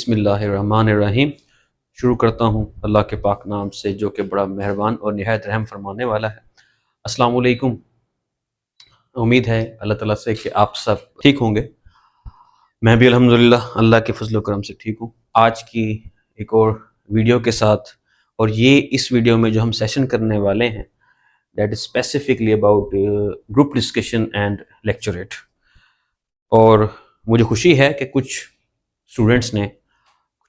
بسم اللہ الرحمن الرحیم۔ شروع کرتا ہوں اللہ کے پاک نام سے جو کہ بڑا مہربان اور نہایت رحم فرمانے والا ہے۔ السلام علیکم۔ امید ہے اللہ تعالیٰ سے کہ آپ سب ٹھیک ہوں گے۔ میں بھی الحمدللہ اللہ کے فضل و کرم سے ٹھیک ہوں۔ آج کی ایک اور ویڈیو کے ساتھ، اور یہ اس ویڈیو میں جو ہم سیشن کرنے والے ہیں that is specifically about group discussion and lecturette. اور مجھے خوشی ہے کہ کچھ اسٹوڈنٹس نے،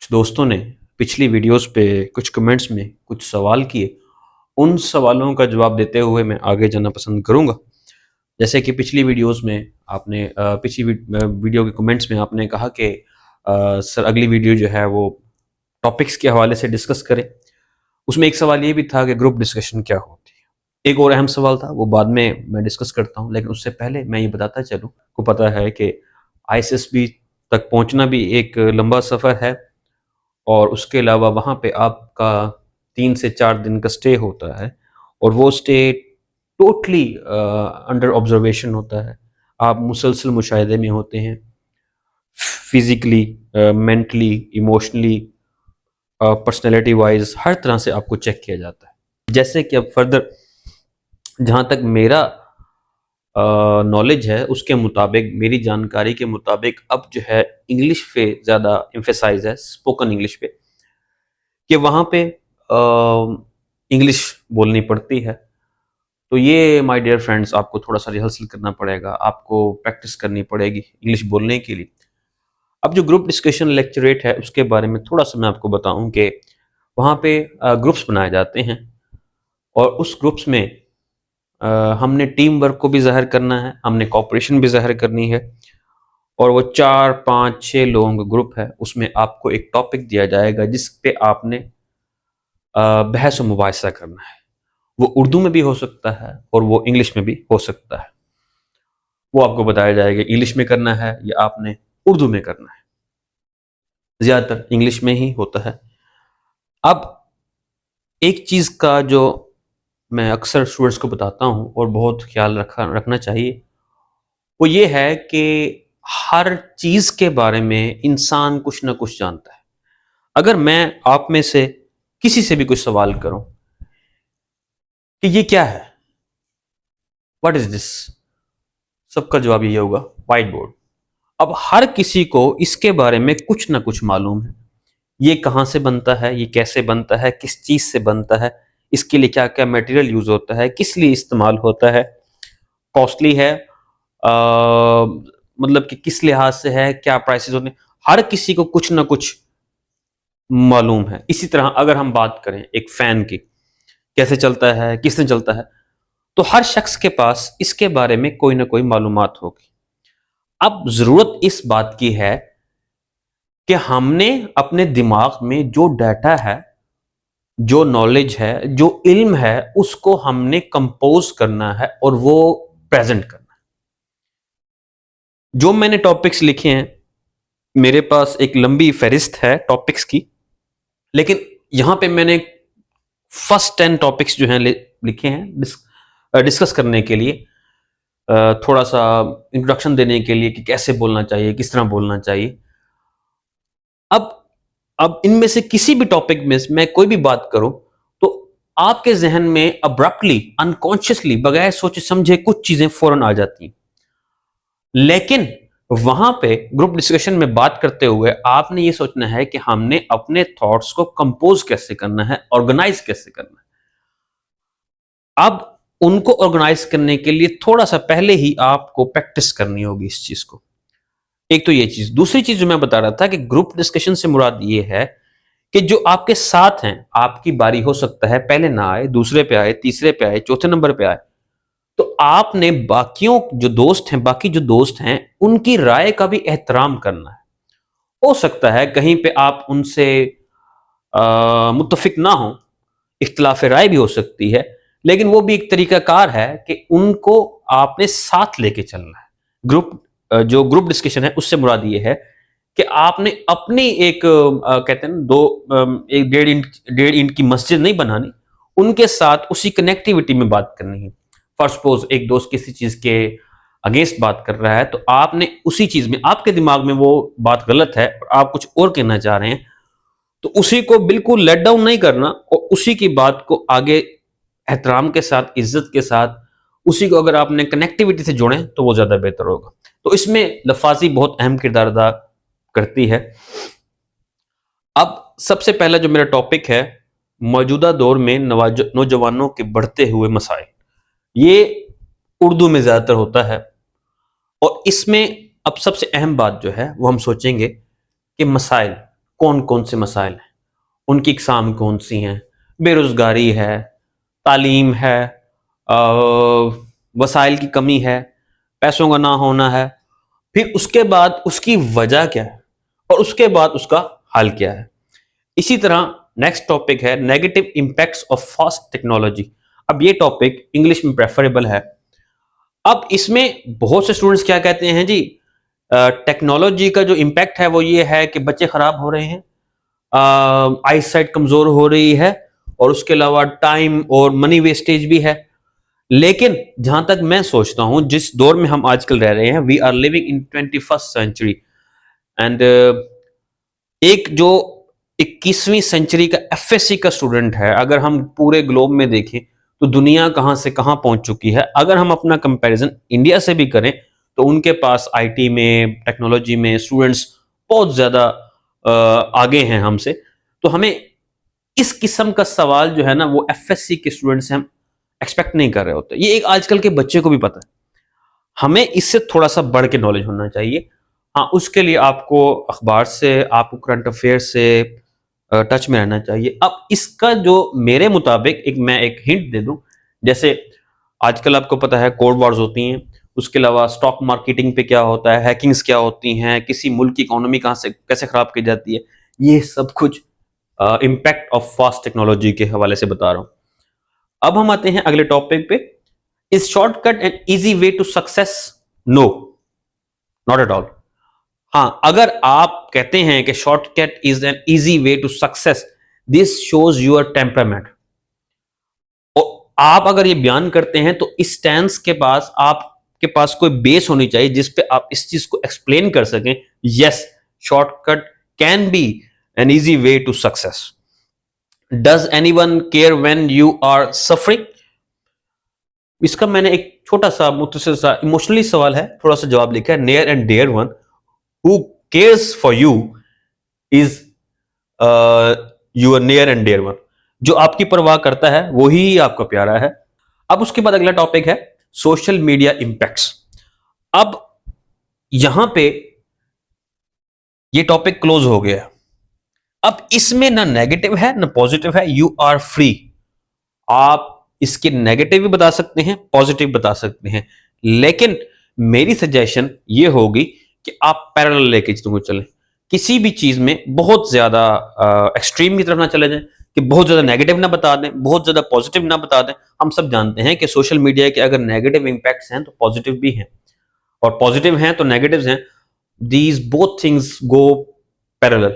کچھ دوستوں نے پچھلی ویڈیوز پہ کچھ کمنٹس میں کچھ سوال کیے۔ ان سوالوں کا جواب دیتے ہوئے میں آگے جانا پسند کروں گا۔ جیسے کہ پچھلی ویڈیوز میں آپ نے پچھلی ویڈیو کے کمنٹس میں آپ نے کہا کہ سر اگلی ویڈیو جو ہے وہ ٹاپکس کے حوالے سے ڈسکس کریں۔ اس میں ایک سوال یہ بھی تھا کہ گروپ ڈسکشن کیا ہوتی ہے۔ ایک اور اہم سوال تھا، وہ بعد میں ڈسکس کرتا ہوں، لیکن اس سے پہلے میں یہ بتاتا چلوں، کو پتہ ہے کہ ISSB تک پہنچنا بھی ایک لمبا سفر ہے، اور اس کے علاوہ وہاں پہ آپ کا 3 سے 4 دن کا سٹے ہوتا ہے، اور وہ سٹے ٹوٹلی انڈر آبزرویشن ہوتا ہے۔ آپ مسلسل مشاہدے میں ہوتے ہیں، physically, mentally, emotionally, personality wise, ہر طرح سے آپ کو چیک کیا جاتا ہے۔ جیسے کہ اب فردر جہاں تک میرا نالج ہے اس کے مطابق، میری جانکاری کے مطابق، اب جو ہے انگلش پہ زیادہ ایمفیسائز ہے، اسپوکن انگلش پہ، کہ وہاں پہ انگلش بولنی پڑتی ہے۔ تو یہ مائی ڈیئر فرینڈس، آپ کو تھوڑا سا ریہرسل کرنا پڑے گا، آپ کو پریکٹس کرنی پڑے گی انگلش بولنے کے لیے۔ اب جو گروپ ڈسکشن لیکچریٹ ہے اس کے بارے میں تھوڑا سا میں آپ کو بتاؤں کہ وہاں پہ گروپس بنائے جاتے ہیں، اور اس گروپس میں ہم نے ٹیم ورک کو بھی ظاہر کرنا ہے، ہم نے کوآپریشن بھی ظاہر کرنی ہے، اور وہ 4 5 6 لوگوں کا گروپ ہے۔ اس میں آپ کو ایک ٹاپک دیا جائے گا جس پہ آپ نے بحث و مباحثہ کرنا ہے۔ وہ اردو میں بھی ہو سکتا ہے اور وہ انگلش میں بھی ہو سکتا ہے۔ وہ آپ کو بتایا جائے گا انگلش میں کرنا ہے یا آپ نے اردو میں کرنا ہے۔ زیادہ تر انگلش میں ہی ہوتا ہے۔ اب ایک چیز کا جو میں اکثر اسٹوڈنٹس کو بتاتا ہوں اور بہت خیال رکھنا چاہیے، وہ یہ ہے کہ ہر چیز کے بارے میں انسان کچھ نہ کچھ جانتا ہے۔ اگر میں آپ میں سے کسی سے بھی کچھ سوال کروں کہ یہ کیا ہے، واٹ از دس، سب کا جواب یہ ہوگا وائٹ بورڈ۔ اب ہر کسی کو اس کے بارے میں کچھ نہ کچھ معلوم ہے، یہ کہاں سے بنتا ہے، یہ کیسے بنتا ہے، کس چیز سے بنتا ہے، اس کے لیے کیا کیا میٹیریل یوز ہوتا ہے، کس لیے استعمال ہوتا ہے، کاسٹلی ہے، مطلب کہ کس لحاظ سے ہے، کیا پرائسز ہوتے ہیں، ہر کسی کو کچھ نہ کچھ معلوم ہے۔ اسی طرح اگر ہم بات کریں ایک فین کی، کیسے چلتا ہے، کس نے چلتا ہے، تو ہر شخص کے پاس اس کے بارے میں کوئی نہ کوئی معلومات ہوگی۔ اب ضرورت اس بات کی ہے کہ ہم نے اپنے دماغ میں جو ڈیٹا ہے، جو نالج ہے، جو علم ہے، اس کو ہم نے کمپوز کرنا ہے اور وہ پریزنٹ کرنا ہے۔ جو میں نے ٹاپکس لکھے ہیں، میرے پاس ایک لمبی فہرست ہے ٹاپکس کی، لیکن یہاں پہ میں نے فرسٹ 10 ٹاپکس جو ہیں لکھے ہیں ڈسکس کرنے کے لیے، تھوڑا سا انٹروڈکشن دینے کے لیے کہ کیسے بولنا چاہیے، کس طرح بولنا چاہیے۔ اب ان میں سے کسی بھی ٹاپک میں کوئی بھی بات کروں تو آپ کے ذہن میں ابرپٹلی، انکانشیسلی، بغیر سوچے سمجھے کچھ چیزیں فوراً آ جاتی ہیں، لیکن وہاں پہ گروپ ڈسکشن میں بات کرتے ہوئے آپ نے یہ سوچنا ہے کہ ہم نے اپنے تھاٹس کو کمپوز کیسے کرنا ہے، آرگنائز کیسے کرنا ہے۔ اب ان کو آرگنائز کرنے کے لیے تھوڑا سا پہلے ہی آپ کو پریکٹس کرنی ہوگی اس چیز کو۔ ایک تو یہ چیز۔ دوسری چیز جو میں بتا رہا تھا کہ گروپ ڈسکشن سے مراد یہ ہے کہ جو آپ کے ساتھ ہیں، آپ کی باری ہو سکتا ہے پہلے نہ آئے، دوسرے پہ آئے، تیسرے پہ آئے، چوتھے نمبر پہ آئے، تو آپ نے باقیوں جو دوست ہیں، باقی جو دوست ہیں، ان کی رائے کا بھی احترام کرنا ہے۔ ہو سکتا ہے کہیں پہ آپ ان سے متفق نہ ہوں، اختلاف رائے بھی ہو سکتی ہے، لیکن وہ بھی ایک طریقہ کار ہے کہ ان کو آپ نے ساتھ لے کے چلنا ہے۔ جو گروپ ڈسکشن ہے اس سے مراد یہ ہے کہ آپ نے اپنی ایک کہتے ہیں ایک 1.5 انٹ کی مسجد نہیں بنانی، ان کے ساتھ اسی کنیکٹیوٹی میں بات کرنی ہے۔ فار سپوز ایک دوست کسی چیز کے اگینسٹ بات کر رہا ہے تو آپ نے اسی چیز میں, آپ کے دماغ میں وہ بات غلط ہے اور آپ کچھ اور کہنا چاہ رہے ہیں, تو اسی کو بالکل لیٹ ڈاؤن نہیں کرنا اور اسی کی بات کو آگے احترام کے ساتھ, عزت کے ساتھ, اسی کو اگر آپ نے کنیکٹیوٹی سے جوڑیں تو وہ زیادہ بہتر ہوگا. تو اس میں لفاظی بہت اہم کردار ادا کرتی ہے. اب سب سے پہلا جو میرا ٹاپک ہے, موجودہ دور میں نوجوانوں کے بڑھتے ہوئے مسائل, یہ اردو میں زیادہ تر ہوتا ہے. اور اس میں اب سب سے اہم بات جو ہے وہ ہم سوچیں گے کہ مسائل کون کون سے مسائل ہیں, ان کی اقسام کون سی ہیں. بے روزگاری ہے, تعلیم ہے, وسائل کی کمی ہے, پیسوں کا نہ ہونا ہے, پھر اس کے بعد اس کی وجہ کیا ہے, اور اس کے بعد اس کا حل کیا ہے. اسی طرح نیکسٹ ٹاپک ہے negative impacts of fast technology. اب یہ ٹاپک انگلش میں پریفریبل ہے. اب اس میں بہت سے اسٹوڈنٹس کیا کہتے ہیں, جی ٹیکنالوجی کا جو امپیکٹ ہے وہ یہ ہے کہ بچے خراب ہو رہے ہیں, آئی سائٹ کمزور ہو رہی ہے, اور اس کے علاوہ ٹائم اور منی ویسٹیج بھی ہے. لیکن جہاں تک میں سوچتا ہوں, جس دور میں ہم آج کل رہ رہے ہیں, we are living in 21st century, and ایک جو 21ویں سینچری کا ایف ایس سی کا اسٹوڈنٹ ہے, اگر ہم پورے گلوب میں دیکھیں تو دنیا کہاں سے کہاں پہنچ چکی ہے. اگر ہم اپنا کمپیریزن انڈیا سے بھی کریں تو ان کے پاس آئی ٹی میں, ٹیکنالوجی میں اسٹوڈنٹس بہت زیادہ آگے ہیں ہم سے. تو ہمیں اس قسم کا سوال جو ہے نا وہ ایف ایس سی کے اسٹوڈنٹ سے ہم ایکسپیکٹ نہیں کر رہے ہوتے. یہ ایک آج کل کے بچے کو بھی پتہ ہے. ہمیں اس سے تھوڑا سا بڑھ کے نالج ہونا چاہیے. ہاں, اس کے لیے آپ کو اخبار سے, آپ کو کرنٹ افیئر سے ٹچ میں رہنا چاہیے. اب اس کا جو میرے مطابق میں ایک ہنٹ دے دوں, جیسے آج کل آپ کو پتہ ہے کوڈ وارز ہوتی ہیں, اس کے علاوہ اسٹاک مارکیٹنگ پہ کیا ہوتا ہے, ہیکنگز کیا ہوتی ہیں, کسی ملک کی اکانومی کہاں سے کیسے خراب کی جاتی ہے, یہ سب کچھ امپیکٹ آف فاسٹ ٹیکنالوجی کے حوالے سے بتا رہا ہوں. اب ہم آتے ہیں اگلے ٹاپک پہ. Is shortcut and easy way to success? No, not at all. ہاں, اگر آپ کہتے ہیں کہ shortcut is an easy way to success, this shows your temperament. آپ اگر یہ بیان کرتے ہیں تو اس ٹینس کے پاس آپ کے پاس کوئی بیس ہونی چاہیے جس پہ آپ اس چیز کو ایکسپلین کر سکیں. Yes, short cut can be an easy way to success. Does any one care when you are suffering? اس کا میں نے ایک چھوٹا سا مختصر سا ایموشنلی سوال ہے, تھوڑا سا جواب لکھا ہے. Near and dear one who cares for you is your near and dear one. جو آپ کی پرواہ کرتا ہے وہی آپ کا پیارا ہے. اب اس کے بعد اگلا ٹاپک ہے سوشل میڈیا امپیکٹس. اب یہاں پہ یہ ٹاپک کلوز ہو گیا. اب اس میں نہ نیگیٹو ہے نہ پوزیٹو ہے. You are free. آپ اس کے نیگیٹو بھی بتا سکتے ہیں, پوزیٹو بتا سکتے ہیں, لیکن میری سجیشن یہ ہوگی کہ آپ پیرالل لے کے چیزوں کو چلیں. کسی بھی چیز میں بہت زیادہ ایکسٹریم کی طرف نہ چلے جائیں کہ بہت زیادہ نیگیٹو نہ بتا دیں, بہت زیادہ پوزیٹو نہ بتا دیں. ہم سب جانتے ہیں کہ سوشل میڈیا کے اگر نیگیٹو امپیکٹس ہیں تو پوزیٹو بھی ہیں, اور پوزیٹو ہیں تو نیگیٹوز ہیں. These both things go parallel,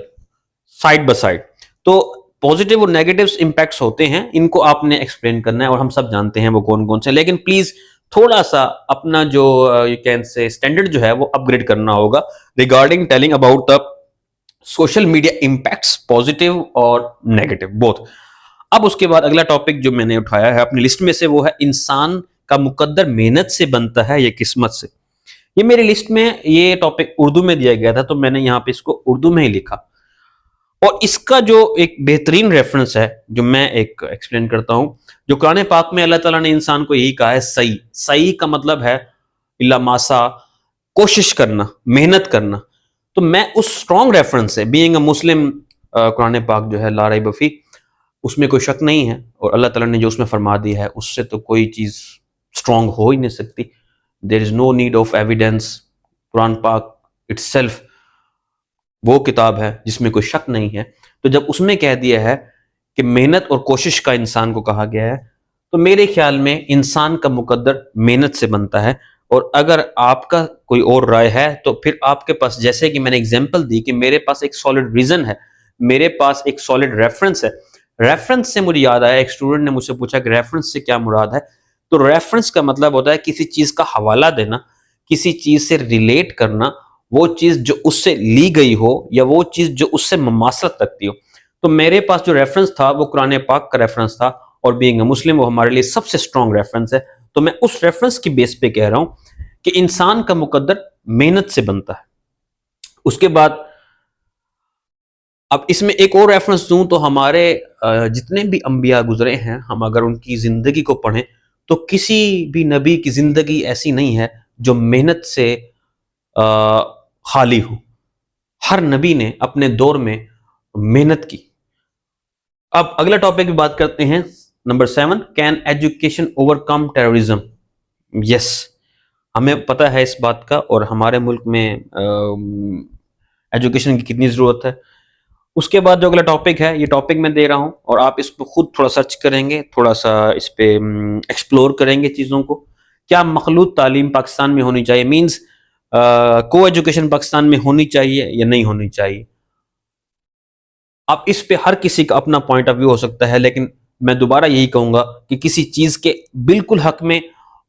side by side. تو پوزیٹو اور نیگیٹو امپیکٹس ہوتے ہیں, ان کو آپ نے ایکسپلین کرنا ہے, اور ہم سب جانتے ہیں وہ کون کون سے. لیکن پلیز تھوڑا سا اپنا جو یو کین سے اسٹینڈرڈ جو ہے وہ اپ گریڈ کرنا ہوگا regarding telling about the social media impacts, positive اور نیگیٹو بوتھ. اب اس کے بعد اگلا ٹاپک جو میں نے اٹھایا ہے اپنی لسٹ میں سے وہ ہے انسان کا مقدر محنت سے بنتا ہے یا قسمت سے. یہ میری لسٹ میں یہ ٹاپک اردو میں دیا گیا تھا تو میں نے یہاں پہ اس کو اردو میں ہی لکھا, اور اس کا جو ایک بہترین ریفرنس ہے جو میں ایک ایکسپلین کرتا ہوں, جو قرآن پاک میں اللہ تعالیٰ نے انسان کو یہی کہا ہے سعی. سعی کا مطلب ہے الا ماسا, کوشش کرنا, محنت کرنا. تو میں اس اسٹرانگ ریفرنس سے, بینگ اے مسلم, قرآن پاک جو ہے لا ریب فیہ, اس میں کوئی شک نہیں ہے, اور اللہ تعالیٰ نے جو اس میں فرما دی ہے اس سے تو کوئی چیز اسٹرانگ ہو ہی نہیں سکتی. دیر از نو نیڈ آف ایویڈینس. قرآن پاک اٹس سیلف وہ کتاب ہے جس میں کوئی شک نہیں ہے. تو جب اس میں کہہ دیا ہے کہ محنت اور کوشش کا انسان کو کہا گیا ہے, تو میرے خیال میں انسان کا مقدر محنت سے بنتا ہے. اور اگر آپ کا کوئی اور رائے ہے تو پھر آپ کے پاس, جیسے کہ میں نے اگزامپل دی کہ میرے پاس ایک سالڈ ریزن ہے, میرے پاس ایک سالڈ ریفرنس ہے. ریفرنس سے مجھے یاد آیا, ایک اسٹوڈنٹ نے مجھ سے پوچھا کہ ریفرنس سے کیا مراد ہے. تو ریفرنس کا مطلب ہوتا ہے کسی چیز کا حوالہ دینا, کسی چیز سے ریلیٹ کرنا، وہ چیز جو اس سے لی گئی ہو یا وہ چیز جو اس سے مماثلت رکھتی ہو. تو میرے پاس جو ریفرنس تھا وہ قرآن پاک کا ریفرنس تھا، اور بینگ اے مسلم وہ ہمارے لیے سب سے اسٹرانگ ریفرنس ہے. تو میں اس ریفرنس کی بیس پہ کہہ رہا ہوں کہ انسان کا مقدر محنت سے بنتا ہے. اس کے بعد اب اس میں ایک اور ریفرنس دوں تو ہمارے جتنے بھی انبیاء گزرے ہیں، ہم اگر ان کی زندگی کو پڑھیں تو کسی بھی نبی کی زندگی ایسی نہیں ہے جو محنت سے خالی ہو. ہر نبی نے اپنے دور میں محنت کی. اب اگلا ٹاپک بھی بات کرتے ہیں. Number 7، can education overcome terrorism? Yes, ہمیں پتہ ہے اس بات کا، اور ہمارے ملک میں ایجوکیشن کی کتنی ضرورت ہے. اس کے بعد جو اگلا ٹاپک ہے، یہ ٹاپک میں دے رہا ہوں اور آپ اس پہ خود تھوڑا سرچ کریں گے، تھوڑا سا اس پہ ایکسپلور کریں گے چیزوں کو. کیا مخلوط تعلیم پاکستان میں ہونی چاہیے؟ مینز کو ایجوکیشن پاکستان میں ہونی چاہیے یا نہیں ہونی چاہیے؟ اب اس پہ ہر کسی کا اپنا پوائنٹ آف ویو ہو سکتا ہے، لیکن میں دوبارہ یہی کہوں گا کہ کسی چیز کے بالکل حق میں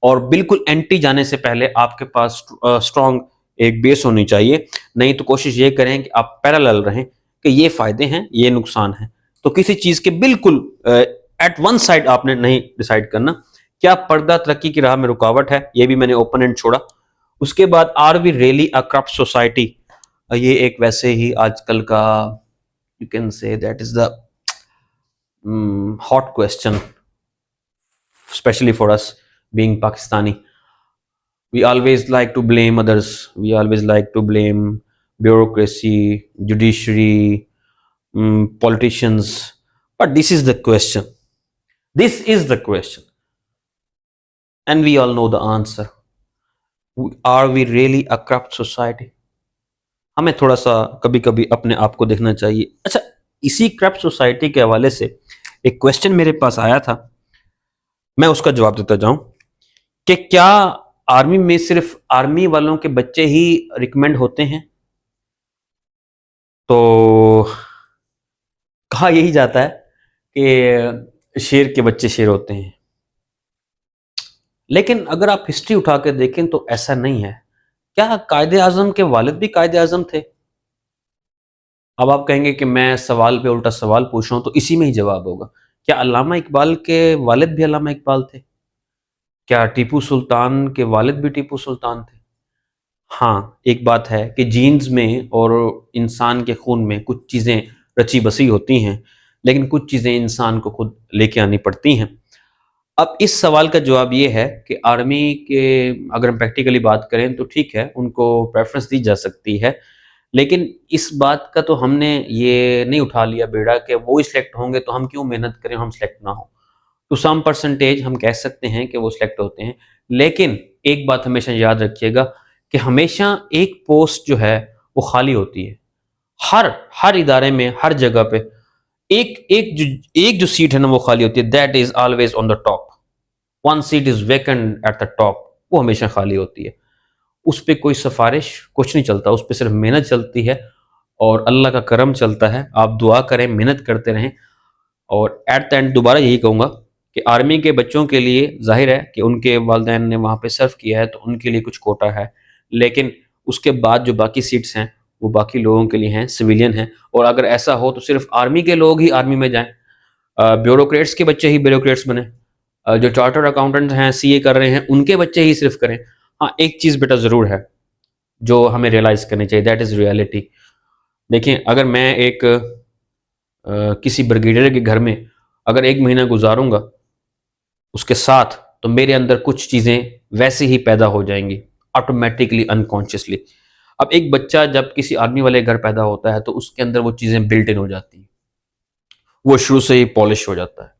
اور بالکل اینٹی جانے سے پہلے آپ کے پاس اسٹرانگ ایک بیس ہونی چاہیے. نہیں تو کوشش یہ کریں کہ آپ پیرالل رہیں کہ یہ فائدے ہیں یہ نقصان ہیں. تو کسی چیز کے بالکل ایٹ ون سائڈ آپ نے نہیں ڈیسائیڈ کرنا. کیا پردہ ترقی کی راہ میں رکاوٹ ہے؟ یہ بھی میں نے اوپن اینڈ چھوڑا. اس کے بعد are we really a corrupt society? یہ ایک ویسے ہی آج کل کا you can say that is the hot question, especially for us being Pakistani. We always like to blame others, we always like to blame bureaucracy, judiciary, politicians, but this is the question, and we all know the answer. Are we really a corrupt society? ہمیں تھوڑا سا کبھی کبھی اپنے آپ کو دیکھنا چاہیے. اچھا، اسی کرپٹ سوسائٹی کے حوالے سے ایک کویسچن میرے پاس آیا تھا، میں اس کا جواب دیتا جاؤں کہ کیا آرمی میں صرف آرمی والوں کے بچے ہی ریکمینڈ ہوتے ہیں؟ تو کہا یہی جاتا ہے کہ شیر کے بچے شیر ہوتے ہیں، لیکن اگر آپ ہسٹری اٹھا کے دیکھیں تو ایسا نہیں ہے. کیا قائد اعظم کے والد بھی قائد اعظم تھے؟ اب آپ کہیں گے کہ میں سوال پہ الٹا سوال پوچھ رہا ہوں، تو اسی میں ہی جواب ہوگا. کیا علامہ اقبال کے والد بھی علامہ اقبال تھے؟ کیا ٹیپو سلطان کے والد بھی ٹیپو سلطان تھے؟ ہاں، ایک بات ہے کہ جینز میں اور انسان کے خون میں کچھ چیزیں رچی بسی ہوتی ہیں، لیکن کچھ چیزیں انسان کو خود لے کے آنی پڑتی ہیں. اب اس سوال کا جواب یہ ہے کہ آرمی کے اگر ہم پریکٹیکلی بات کریں تو ٹھیک ہے، ان کو پریفرنس دی جا سکتی ہے، لیکن اس بات کا تو ہم نے یہ نہیں اٹھا لیا بیڑا کہ وہ سلیکٹ ہوں گے تو ہم کیوں محنت کریں ہم سلیکٹ نہ ہوں. ٹو سم پرسنٹیج ہم کہہ سکتے ہیں کہ وہ سلیکٹ ہوتے ہیں، لیکن ایک بات ہمیشہ یاد رکھیے گا کہ ہمیشہ ایک پوسٹ جو ہے وہ خالی ہوتی ہے. ہر ادارے میں ہر جگہ پہ ایک جو سیٹ ہے نا وہ خالی ہوتی ہے. That is always on the top. One seat is vacant at the top. وہ ہمیشہ خالی ہوتی ہے. اس پہ کوئی سفارش کچھ نہیں چلتا، اس پہ صرف محنت چلتی ہے اور اللہ کا کرم چلتا ہے. آپ دعا کریں، محنت کرتے رہیں، اور ایٹ دا اینڈ دوبارہ یہی کہوں گا کہ آرمی کے بچوں کے لیے ظاہر ہے کہ ان کے والدین نے وہاں پہ سرو کیا ہے تو ان کے لیے کچھ کوٹا ہے، لیکن اس کے بعد جو باقی سیٹس ہیں وہ باقی لوگوں کے لیے ہیں، سویلین ہیں. اور اگر ایسا ہو تو صرف آرمی کے لوگ ہی آرمی میں جائیں، بیوروکریٹس کے بچے ہی بیوروکریٹس بنیں، جو چارٹرڈ اکاؤنٹنٹ ہیں سی اے کر رہے ہیں ان کے بچے ہی صرف کریں. ہاں، ایک چیز بیٹا ضرور ہے جو ہمیں ریئلائز کرنی چاہیے، دیٹ از ریئلٹی. دیکھیں، اگر میں ایک کسی بریگیڈیئر کے گھر میں اگر 1 مہینہ گزاروں گا اس کے ساتھ، تو میرے اندر کچھ چیزیں ویسے ہی پیدا ہو جائیں گی آٹومیٹکلی، انکانشیسلی. اب ایک بچہ جب کسی آرمی والے گھر پیدا ہوتا ہے تو اس کے اندر وہ چیزیں بلٹ ان ہو جاتی ہیں، وہ شروع سے ہی پالش ہو جاتا ہے.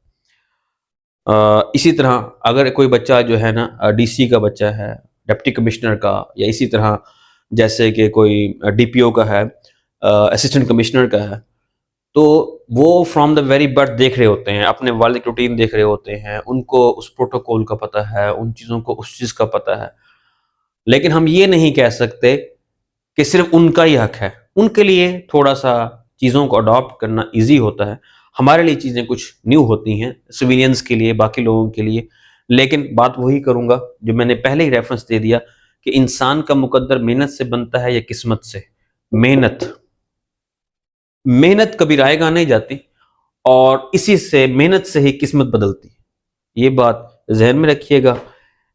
اسی طرح اگر کوئی بچہ جو ہے نا ڈی سی کا بچہ ہے، ڈپٹی کمشنر کا، یا اسی طرح جیسے کہ کوئی ڈی پی او کا ہے، اسسٹنٹ کمشنر کا ہے، تو وہ فرام دا ویری برتھ دیکھ رہے ہوتے ہیں، اپنے والد کی روٹین دیکھ رہے ہوتے ہیں، ان کو اس پروٹوکول کا پتہ ہے، ان چیزوں کو اس چیز کا پتہ ہے. لیکن ہم یہ نہیں کہہ سکتے کہ صرف ان کا ہی حق ہے. ان کے لیے تھوڑا سا چیزوں کو اڈاپٹ کرنا ایزی ہوتا ہے، ہمارے لیے چیزیں کچھ نیو ہوتی ہیں، سویلینز کے لیے، باقی لوگوں کے لیے. لیکن بات وہی کروں گا جو میں نے پہلے ہی ریفرنس دے دیا کہ انسان کا مقدر محنت سے بنتا ہے یا قسمت سے. محنت کبھی رائے گاہ نہیں جاتی، اور اسی سے محنت سے ہی قسمت بدلتی ہے. یہ بات ذہن میں رکھیے گا.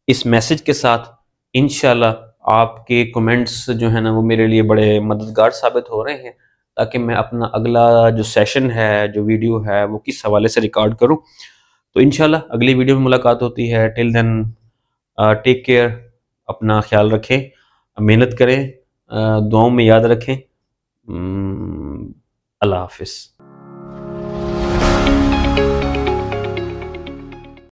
اس میسج کے ساتھ انشاءاللہ آپ کے کمنٹس جو ہیں نا وہ میرے لیے بڑے مددگار ثابت ہو رہے ہیں، تاکہ میں اپنا اگلا جو سیشن ہے، جو ویڈیو ہے، وہ کس حوالے سے ریکارڈ کروں. تو انشاءاللہ اگلی ویڈیو میں ملاقات ہوتی ہے. ٹل دین ٹیک کیئر، اپنا خیال رکھیں، محنت کریں، دعاؤں میں یاد رکھیں. اللہ حافظ.